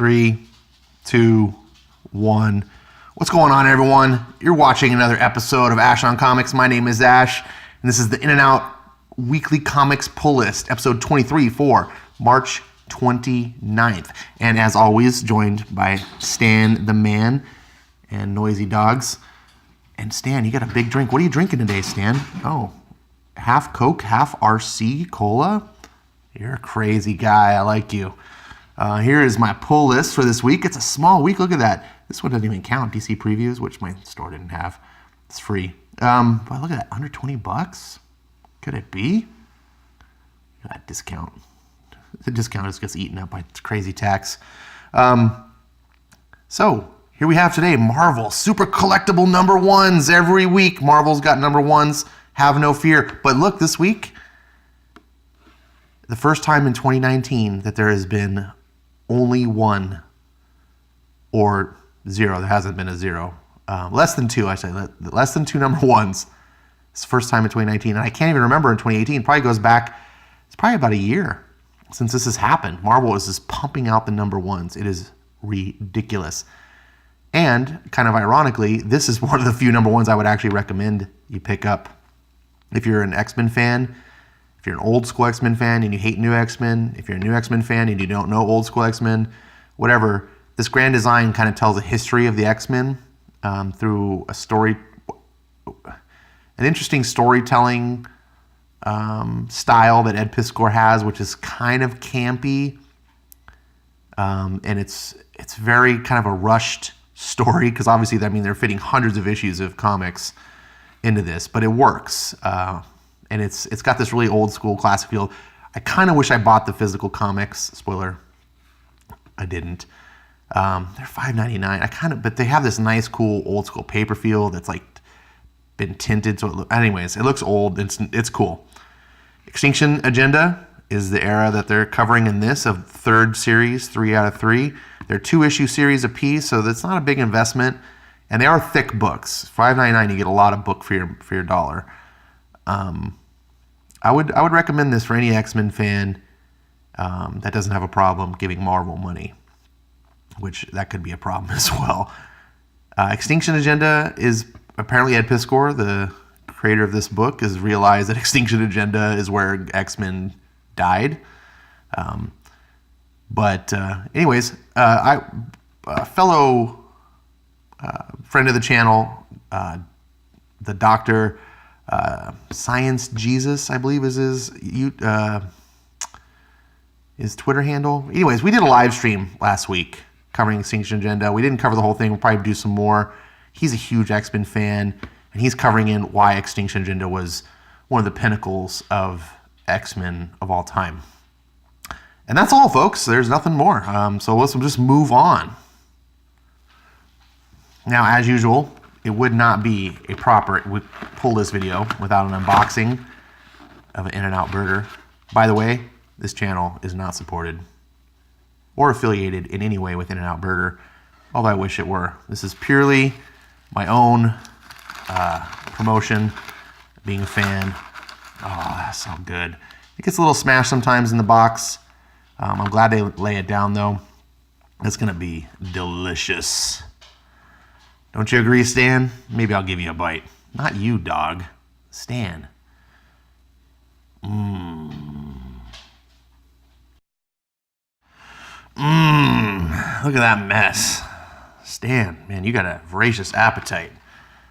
3, 2, 1. What's going on, everyone? You're watching another episode of Ash on Comics. My name is Ash, and this is the In and Out Weekly Comics Pull List, episode 23 for March 29th. And as always, joined by Stan the Man and Noisy Dogs. And Stan, you got a big drink. What are you drinking today, Stan? Oh, half Coke, half RC Cola? You're a crazy guy. I like you. Here is my pull list for this week. It's a small week. Look at that. This one doesn't even count. DC previews, which my store didn't have. It's free. But look at that. Under 20 bucks? Could it be? Look at that discount. The discount just gets eaten up by crazy tax. So here we have today Marvel super collectible number ones. Every week Marvel's got number ones. Have no fear. But look, this week, the first time in 2019 that there has been only one or zero. There hasn't been a zero. Less than two, I say. Less than two number ones. It's the first time in 2019. And I can't even remember in 2018. Probably goes back, it's probably about a year since this has happened. Marvel is just pumping out the number ones. It is ridiculous. And kind of ironically, this is one of the few number ones I would actually recommend you pick up. If you're an X-Men fan, if you're an old school X-Men fan and you hate new X-Men, if you're a new X-Men fan and you don't know old school X-Men, whatever, this Grand Design kind of tells a history of the X-Men through a story, an interesting storytelling style that Ed Piskor has, which is kind of campy, and it's very kind of a rushed story because obviously, I mean, they're fitting hundreds of issues of comics into this, but it works. And it's got this really old school classic feel. I kind of wish I bought the physical comics. Spoiler, I didn't. They're $5.99. But they have this nice, cool, old school paper feel that's like been tinted. So anyways, it looks old. It's cool. Extinction Agenda is the era that they're covering in this of third series, 3 out of 3. They're 2-issue series apiece, so that's not a big investment. And they are thick books. $5.99, you get a lot of book for your dollar. I would recommend this for any X-Men fan that doesn't have a problem giving Marvel money, which that could be a problem as well. Extinction Agenda is apparently Ed Piskor, the creator of this book, has realized that Extinction Agenda is where X-Men died. Anyways, a fellow friend of the channel, the Doctor. Science Jesus, I believe is his Twitter handle. Anyways, we did a live stream last week covering Extinction Agenda. We didn't cover the whole thing. We'll probably do some more. He's a huge X-Men fan, and he's covering in why Extinction Agenda was one of the pinnacles of X-Men of all time. And that's all, folks. There's nothing more. So let's just move on. Now, as usual, it would not be a proper pull list video without an unboxing of an In-N-Out burger. By the way, this channel is not supported or affiliated in any way with In-N-Out Burger, although I wish it were. This is purely my own promotion, being a fan. Oh, that's so good. It gets a little smashed sometimes in the box. I'm glad they lay it down, though. It's going to be delicious. Don't you agree, Stan? Maybe I'll give you a bite. Not you, dog. Stan. Look at that mess. Stan, man, you got a voracious appetite.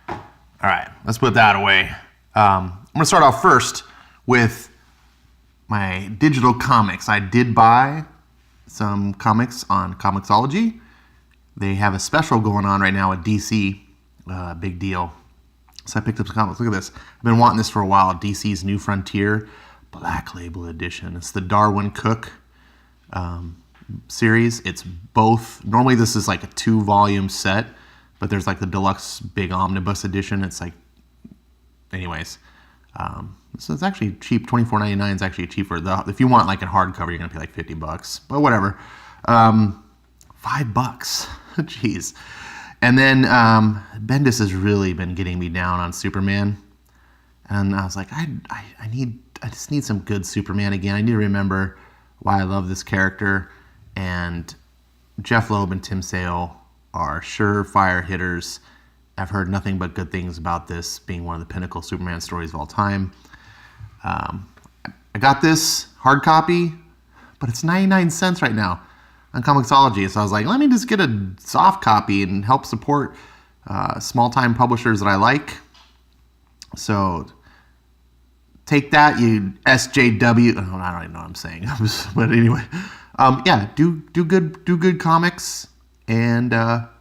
All right, let's put that away. I'm going to start off first with my digital comics. I did buy some comics on Comixology. They have a special going on right now at DC. Big deal. So I picked up some comics. Look at this. I've been wanting this for a while. DC's New Frontier Black Label Edition. It's the Darwyn Cooke series. It's both. Normally this is like a 2-volume set, but there's like the deluxe big omnibus edition. It's like, anyways. So it's actually cheap. $24.99 is actually cheaper. If you want like a hardcover, you're going to pay like $50. But whatever. $5. Jeez. And then Bendis has really been getting me down on Superman. And I was like, I just need some good Superman again. I need to remember why I love this character. And Jeff Loeb and Tim Sale are surefire hitters. I've heard nothing but good things about this being one of the pinnacle Superman stories of all time. I got this hard copy, but it's 99 cents right now on Comixology. So I was like, let me just get a soft copy and help support small-time publishers that I like. So take that, you SJW. Oh, I don't even know what I'm saying. But anyway, yeah, do good comics, and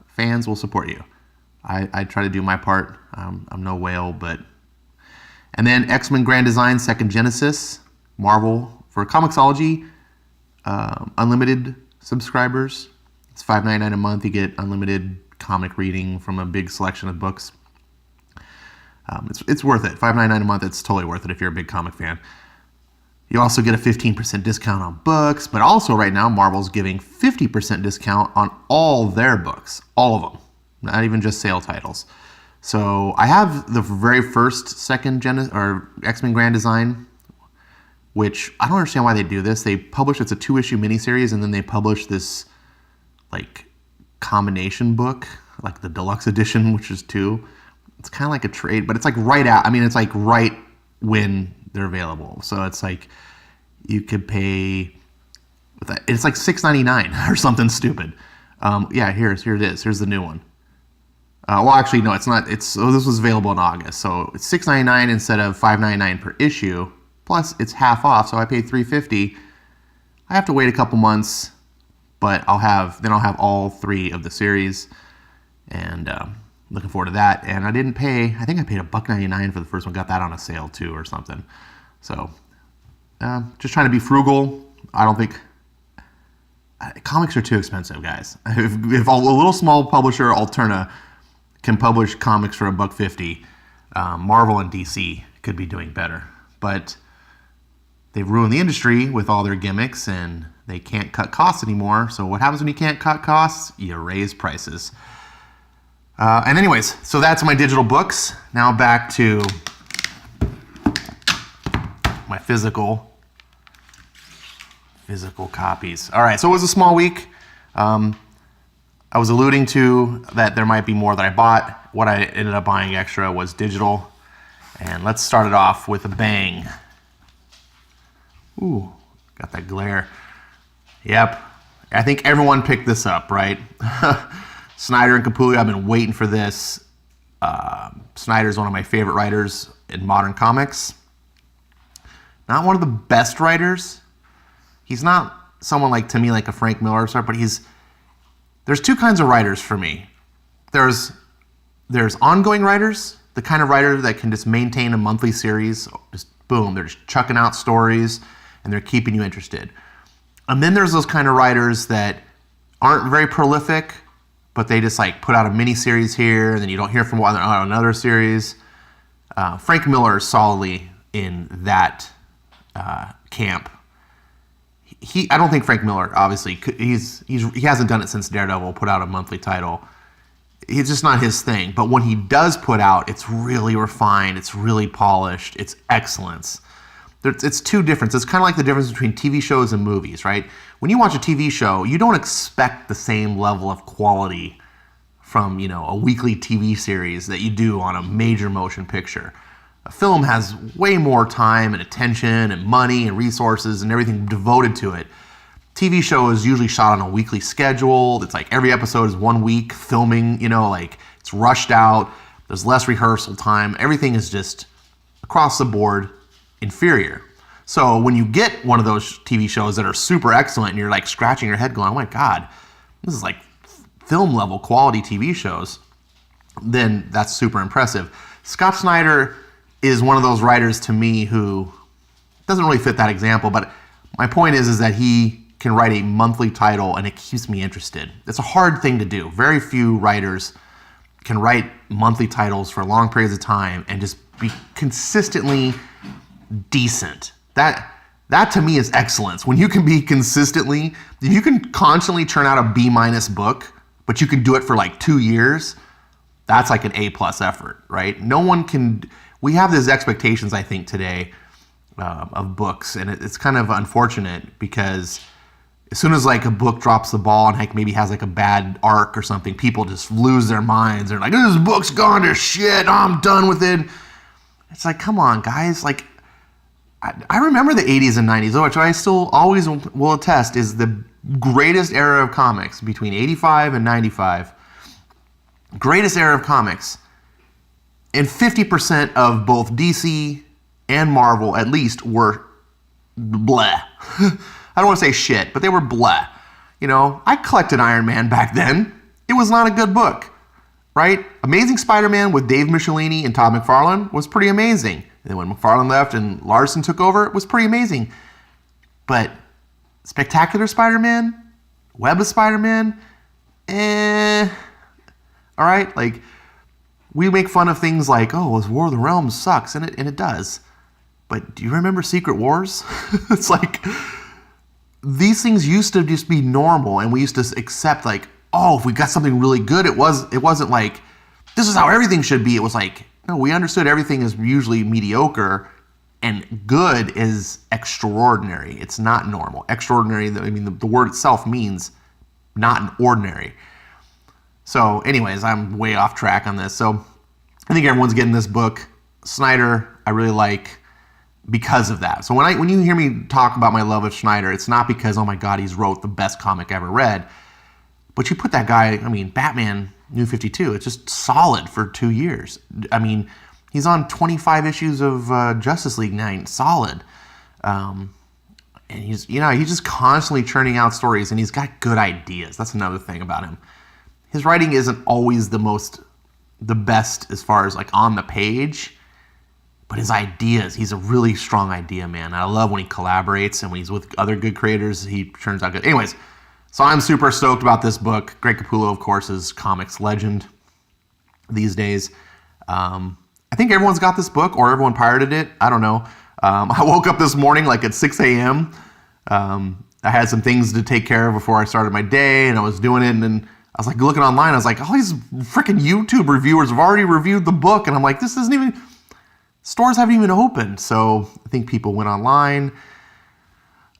fans will support you. I try to do my part. I'm no whale, but... And then X-Men Grand Design Second Genesis, Marvel for Comixology, unlimited subscribers. It's $5.99 a month. You get unlimited comic reading from a big selection of books. It's worth it. $5.99 a month. It's totally worth it if you're a big comic fan. You also get a 15% discount on books, but also right now Marvel's giving 50% discount on all their books, all of them, not even just sale titles. So I have the very first Second Genesis or X-Men Grand Design, which I don't understand why they do this. They publish, it's a 2-issue miniseries, and then they publish this like combination book, like the deluxe edition, which is 2. It's kind of like a trade, but it's like it's like right when they're available. So it's like you could pay, it's like $6.99 or something stupid. Yeah, here it is. Here's the new one. Well, actually, no, it's not. This was available in August, so it's $6.99 instead of $5.99 per issue. Plus, it's half off, so I paid $3.50. I have to wait a couple months, but I'll have all 3 of the series, and looking forward to that. And I didn't pay. I think I paid $1.99 for the first one. Got that on a sale too, or something. So, just trying to be frugal. I don't think comics are too expensive, guys. If a little small publisher, Alterna, can publish comics for $1.50, Marvel and DC could be doing better. But they've ruined the industry with all their gimmicks, and they can't cut costs anymore. So what happens when you can't cut costs? You raise prices. And anyways, so that's my digital books. Now back to my physical copies. All right, so it was a small week. I was alluding to that there might be more that I bought. What I ended up buying extra was digital. And let's start it off with a bang. Ooh, got that glare. Yep, I think everyone picked this up, right? Snyder and Capullo, I've been waiting for this. Snyder's one of my favorite writers in modern comics. Not one of the best writers. He's not someone like, to me, like a Frank Miller or something, but there's 2 kinds of writers for me. There's ongoing writers, the kind of writer that can just maintain a monthly series, just boom, they're just chucking out stories and they're keeping you interested. And then there's those kind of writers that aren't very prolific, but they just like put out a mini series here and then you don't hear from another series. Frank Miller is solidly in that camp. I don't think Frank Miller, obviously, he hasn't done it since Daredevil put out a monthly title. It's just not his thing. But when he does put out, it's really refined, it's really polished, it's excellence. It's 2 differences. It's kind of like the difference between TV shows and movies, right? When you watch a TV show, you don't expect the same level of quality from, a weekly TV series that you do on a major motion picture. A film has way more time and attention and money and resources and everything devoted to it. TV show is usually shot on a weekly schedule. It's like every episode is 1 week filming, like it's rushed out. There's less rehearsal time. Everything is just across the board inferior. So when you get one of those TV shows that are super excellent and you're like scratching your head going, oh my God, this is like film level quality TV shows, then that's super impressive. Scott Snyder is one of those writers to me who doesn't really fit that example, but my point is that he can write a monthly title and it keeps me interested. It's a hard thing to do. Very few writers can write monthly titles for long periods of time and just be consistently decent. That to me is excellence. When you can be consistently, if you can constantly churn out a B- book, but you can do it for like 2 years, that's like an A+ effort, right? No one can. We have these expectations, I think, today of books, and it's kind of unfortunate because as soon as like a book drops the ball and like maybe has like a bad arc or something, people just lose their minds. They're like, this book's gone to shit. I'm done with it. It's like, come on, guys. Like, I remember the 80s and 90s, which I still always will attest is the greatest era of comics between 85 and 95. Greatest era of comics. And 50% of both DC and Marvel, at least, were bleh. I don't want to say shit, but they were bleh. You know, I collected Iron Man back then. It was not a good book, right? Amazing Spider-Man with Dave Michelini and Todd McFarlane was pretty amazing. And then when McFarlane left and Larson took over, it was pretty amazing. But Spectacular Spider-Man, Web of Spider-Man, all right? Like, we make fun of things like, oh, this War of the Realms sucks, and it does. But do you remember Secret Wars? It's like, these things used to just be normal, and we used to accept like, oh, if we got something really good, it wasn't like, this is how everything should be. It was like, no, we understood everything is usually mediocre, and good is extraordinary. It's not normal. Extraordinary, I mean, the word itself means not an ordinary. So anyways, I'm way off track on this. So I think everyone's getting this book. Snyder, I really like because of that. So when you hear me talk about my love of Snyder, it's not because, oh my God, he's wrote the best comic I ever read. But you put that guy, I mean, Batman New 52, it's just solid for 2 years. I mean, he's on 25 issues of Justice League 9, solid. And he's just constantly churning out stories, and he's got good ideas. That's another thing about him. His writing isn't always the best as far as like on the page, but his ideas, he's a really strong idea man. I love when he collaborates and when he's with other good creators, he turns out good. Anyways, so I'm super stoked about this book. Greg Capullo, of course, is comics legend these days. I think everyone's got this book or everyone pirated it. I don't know. I woke up this morning like at 6 a.m. I had some things to take care of before I started my day, and I was doing it, and then I was like looking online. I was like, all these freaking YouTube reviewers have already reviewed the book. And I'm like, this isn't even, stores haven't even opened. So I think people went online,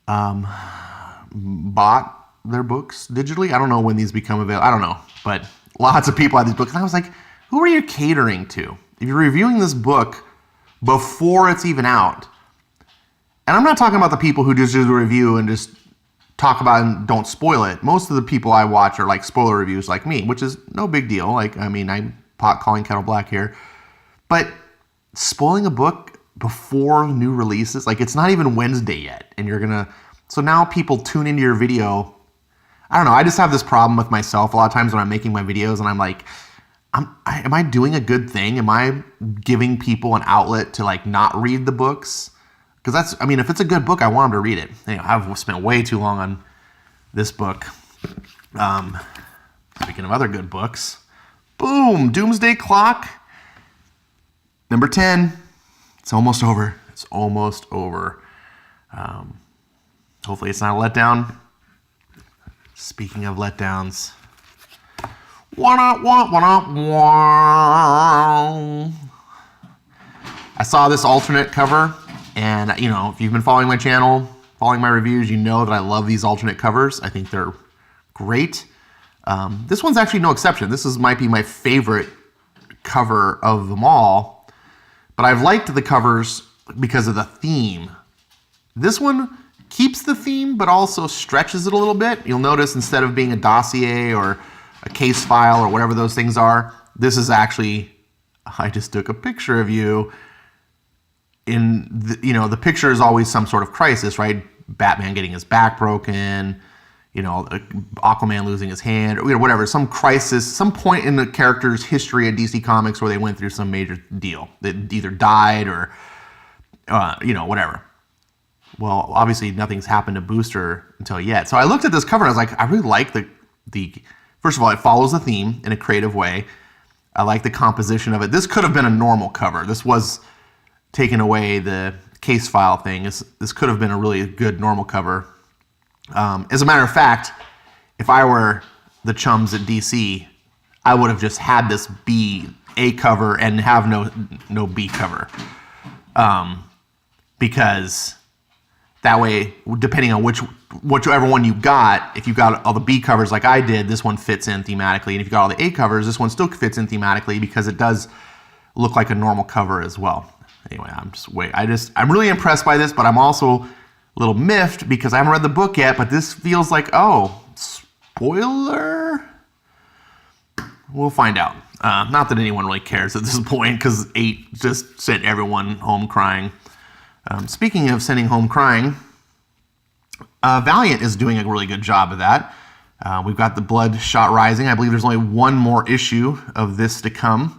bought their books digitally. I don't know when these become available. I don't know. But lots of people had these books. And I was like, who are you catering to? If you're reviewing this book before it's even out, and I'm not talking about the people who just do the review and just talk about it and don't spoil it. Most of the people I watch are like spoiler reviews like me, which is no big deal. Like, I mean, I'm pot calling kettle black here. But spoiling a book before new releases, like it's not even Wednesday yet. And so now people tune into your video. I don't know. I just have this problem with myself a lot of times when I'm making my videos and I'm like, am I doing a good thing? Am I giving people an outlet to like not read the books? Because if it's a good book, I want them to read it. Anyway, I've spent way too long on this book. Speaking of other good books, boom, Doomsday Clock, number 10. It's almost over. Hopefully it's not a letdown. Speaking of letdowns, I saw this alternate cover. And, if you've been following my channel, following my reviews, you know that I love these alternate covers. I think they're great. This one's actually no exception. This might be my favorite cover of them all. But I've liked the covers because of the theme. This one keeps the theme, but also stretches it a little bit. You'll notice instead of being a dossier or a case file or whatever those things are, this is actually, I just took a picture of you. The picture is always some sort of crisis, right? Batman getting his back broken, Aquaman losing his hand, or whatever, some crisis, some point in the character's history at DC Comics where they went through some major deal. They either died or, whatever. Well, obviously nothing's happened to Booster until yet. So I looked at this cover and I was like, I really like the first of all, it follows the theme in a creative way. I like the composition of it. This could have been a normal cover. This was taking away the case file thing. This could have been a really good normal cover. As a matter of fact, if I were the chums at DC, I would have just had this be A cover and have no B cover. Because that way, depending on which whichever one you got, if you got all the B covers like I did, this one fits in thematically. And if you got all the A covers, this one still fits in thematically because it does look like a normal cover as well. Anyway, I'm really impressed by this, but I'm also a little miffed because I haven't read the book yet, but this feels like, oh, spoiler? We'll find out. Not that anyone really cares at this point because 8 just sent everyone home crying. Speaking of sending home crying, Valiant is doing a really good job of that. We've got the Bloodshot Rising. I believe there's only one more issue of this to come.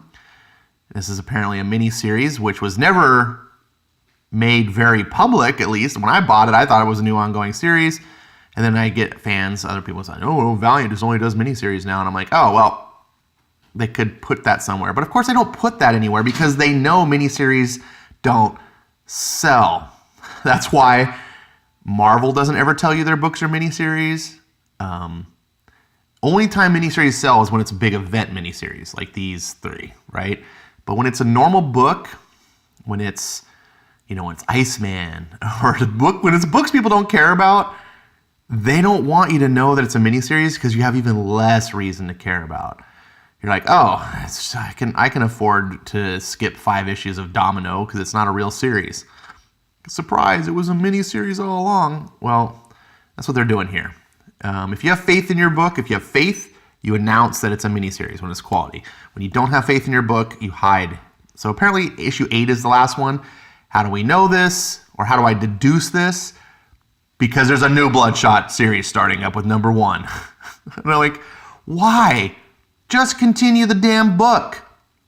This is apparently a mini-series, which was never made very public, at least. When I bought it, I thought it was a new ongoing series. And then I get fans, other people saying, oh, Valiant just only does mini-series now. And I'm like, oh, well, they could put that somewhere. But of course, they don't put that anywhere because they know mini-series don't sell. That's why Marvel doesn't ever tell you their books are miniseries. Only time miniseries sell is when it's a big event miniseries, like these 3, right? But when it's a normal book, when it's, when it's Iceman, or when it's books people don't care about, they don't want you to know that it's a miniseries because you have even less reason to care about. You're like, oh, I can afford to skip 5 issues of Domino because it's not a real series. Surprise, it was a mini-series all along. Well, that's what they're doing here. If you have faith in your book, if you have faith, you announce that it's a mini-series when it's quality. When you don't have faith in your book, you hide. So apparently issue 8 is the last one. How do we know this? Or how do I deduce this? Because there's a new Bloodshot series starting up with number 1. And I'm like, why? Just continue the damn book.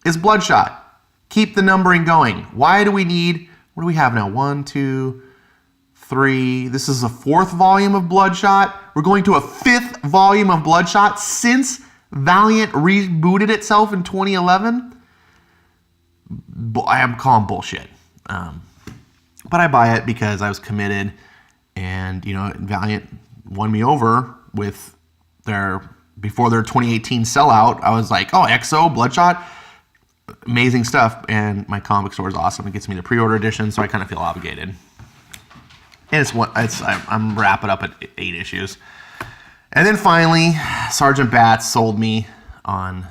It's Bloodshot. Keep the numbering going. Why do we need... What do we have now? 1, 2, 3. This is a 4th volume of Bloodshot. We're going to a 5th volume of Bloodshot since Valiant rebooted itself in 2011. I am calling bullshit. But I buy it because I was committed. And, Valiant won me over with before their 2018 sellout. I was like, oh, EXO, Bloodshot. Amazing stuff, and my comic store is awesome. It gets me the pre-order edition, so I kind of feel obligated. And I'm wrapping up at 8 issues. And then finally, Sergeant Bats sold me on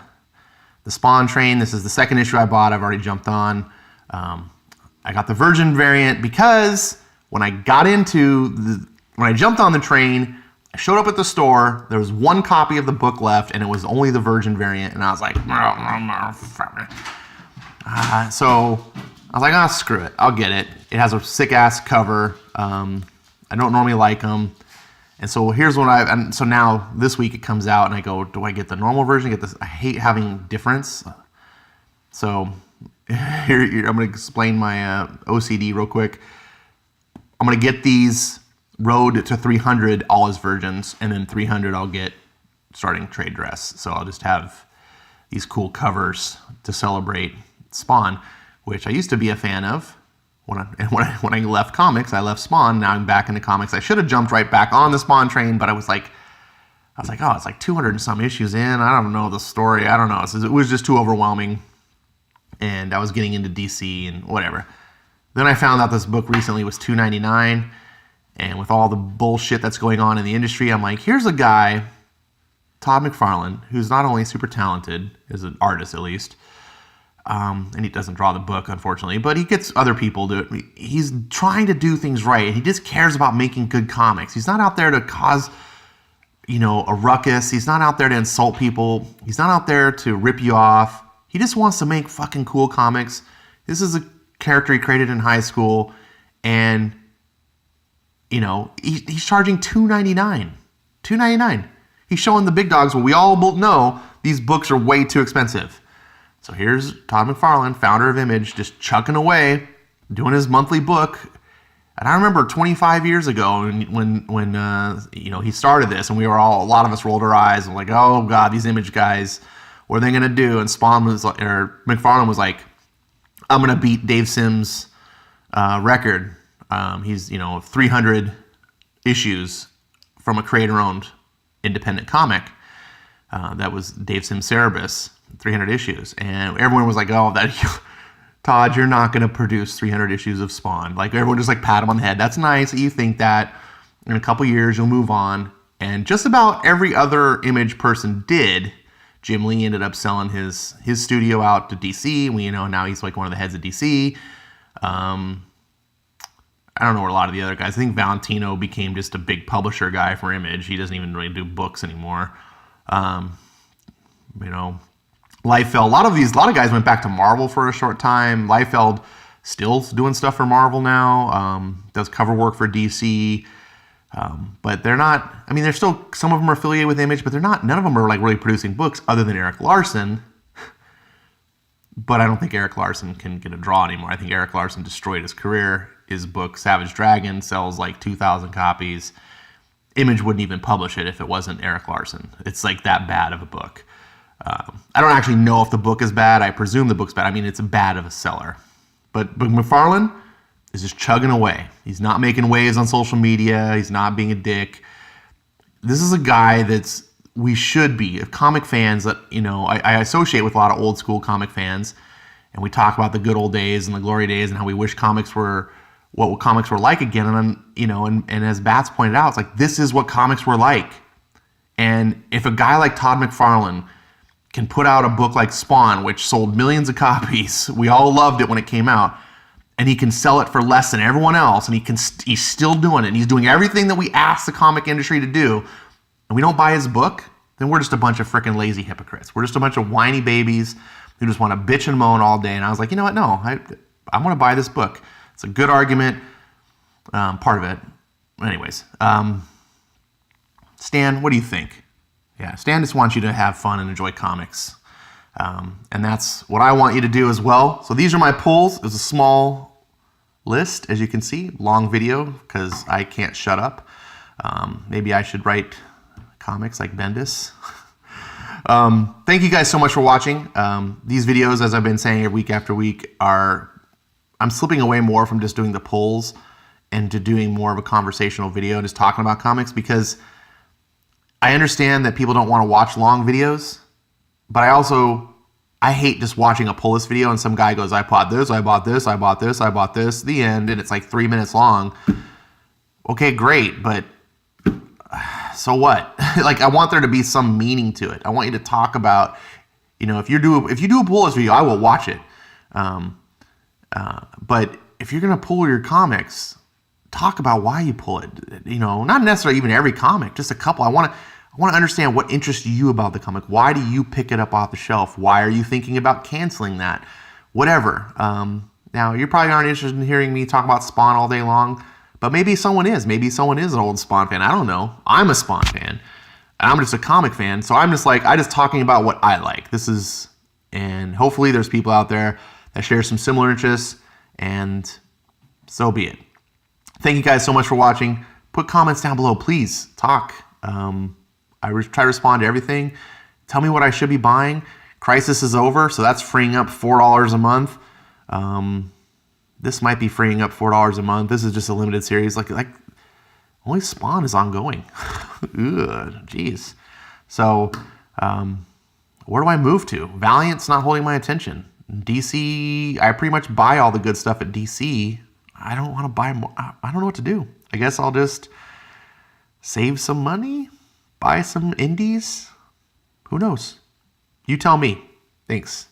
the Spawn train. This is the 2nd issue I bought. I've already jumped on. I got the Virgin variant because when I jumped on the train, I showed up at the store. There was 1 copy of the book left, and it was only the Virgin variant. And I was like, so I was like, oh, screw it. I'll get it. It has a sick-ass cover. I don't normally like them. And so here's what so now this week it comes out, and I go, do I get the normal version? Get this? I hate having difference. So here I'm going to explain my OCD real quick. I'm going to get these Road to 300 all as versions, and then 300 I'll get starting trade dress. So I'll just have these cool covers to celebrate Spawn, which I used to be a fan of. When I left comics, I left Spawn. Now I'm back into comics. I should have jumped right back on the Spawn train, but I was like, oh, it's like 200 and some issues in. I don't know the story. I don't know. It was just too overwhelming, and I was getting into DC and whatever. Then I found out this book recently was $2.99. And with all the bullshit that's going on in the industry, I'm like, here's a guy, Todd McFarlane, who's not only super talented, as an artist at least, and he doesn't draw the book, unfortunately, but he gets other people to do it. He's trying to do things right, and he just cares about making good comics. He's not out there to cause, a ruckus. He's not out there to insult people. He's not out there to rip you off. He just wants to make fucking cool comics. This is a character he created in high school, and... he's charging $2.99. $2.99. He's showing the big dogs, well, we all know these books are way too expensive. So here's Todd McFarlane, founder of Image, just chucking away, doing his monthly book. And I remember 25 years ago when he started this, and a lot of us rolled our eyes and like, oh God, these Image guys, what are they gonna do? And McFarlane was like, I'm gonna beat Dave Sims' record. He's 300 issues from a creator-owned independent comic. That was Dave Sim Cerebus, 300 issues. And everyone was like, oh, Todd, you're not going to produce 300 issues of Spawn. Like, everyone just pat him on the head. That's nice that you think that. In a couple years, you'll move on. And just about every other Image person did. Jim Lee ended up selling his studio out to DC. Now he's like one of the heads of DC. I don't know where a lot of the other guys. I think Valentino became just a big publisher guy for Image. He doesn't even really do books anymore. Liefeld. A lot of guys went back to Marvel for a short time. Liefeld still doing stuff for Marvel now. Does cover work for DC. But they're not. I mean, they're still, some of them are affiliated with Image, but they're not. None of them are like really producing books other than Erik Larsen. But I don't think Erik Larsen can get a draw anymore. I think Erik Larsen destroyed his career. His book Savage Dragon sells like 2,000 copies. Image wouldn't even publish it if it wasn't Erik Larsen. It's like that bad of a book. I don't actually know if the book is bad. I presume the book's bad. I mean, it's bad of a seller. But McFarlane is just chugging away. He's not making waves on social media. He's not being a dick. This is a guy we should be, comic fans that, I associate with a lot of old school comic fans, and we talk about the good old days and the glory days and how we wish comics were what comics were like again. And as Bats pointed out, it's like, this is what comics were like. And if a guy like Todd McFarlane can put out a book like Spawn, which sold millions of copies, we all loved it when it came out, and he can sell it for less than everyone else, and he's still doing it, and he's doing everything that we asked the comic industry to do, and we don't buy his book, then we're just a bunch of freaking lazy hypocrites. We're just a bunch of whiny babies who just want to bitch and moan all day. And I was like, you know what? No, I want to buy this book. It's a good argument, part of it. Anyways, Stan, what do you think? Yeah, Stan just wants you to have fun and enjoy comics. And that's what I want you to do as well. So these are my pulls. It's a small list, as you can see. Long video, because I can't shut up. Maybe I should write comics like Bendis. Thank you guys so much for watching. These videos, as I've been saying week after week, I'm slipping away more from just doing the pulls and to doing more of a conversational video and just talking about comics, because I understand that people don't want to watch long videos, but I hate just watching a pull list video and some guy goes, I bought this, I bought this, I bought this, I bought this, the end, and it's like 3 minutes long. Okay, great, but so what? Like, I want there to be some meaning to it. I want you to talk about, if you do a pull list video, I will watch it. But if you're gonna pull your comics, talk about why you pull it. Not necessarily even every comic, just a couple. I want to understand what interests you about the comic. Why do you pick it up off the shelf? Why are you thinking about canceling that? Whatever. Now, you probably aren't interested in hearing me talk about Spawn all day long, but maybe someone is. Maybe someone is an old Spawn fan. I don't know. I'm a Spawn fan. I'm just a comic fan, so I'm just talking about what I like. And hopefully there's people out there that share some similar interests, and so be it. Thank you guys so much for watching. Put comments down below, please. Talk. I try to respond to everything. Tell me what I should be buying. Crisis is over, so that's freeing up $4 a month. This might be freeing up $4 a month. This is just a limited series. Like only Spawn is ongoing. Ugh, jeez. So, where do I move to? Valiant's not holding my attention. DC, I pretty much buy all the good stuff at DC. I don't want to buy more. I don't know what to do. I guess I'll just save some money, buy some indies. Who knows? You tell me. Thanks.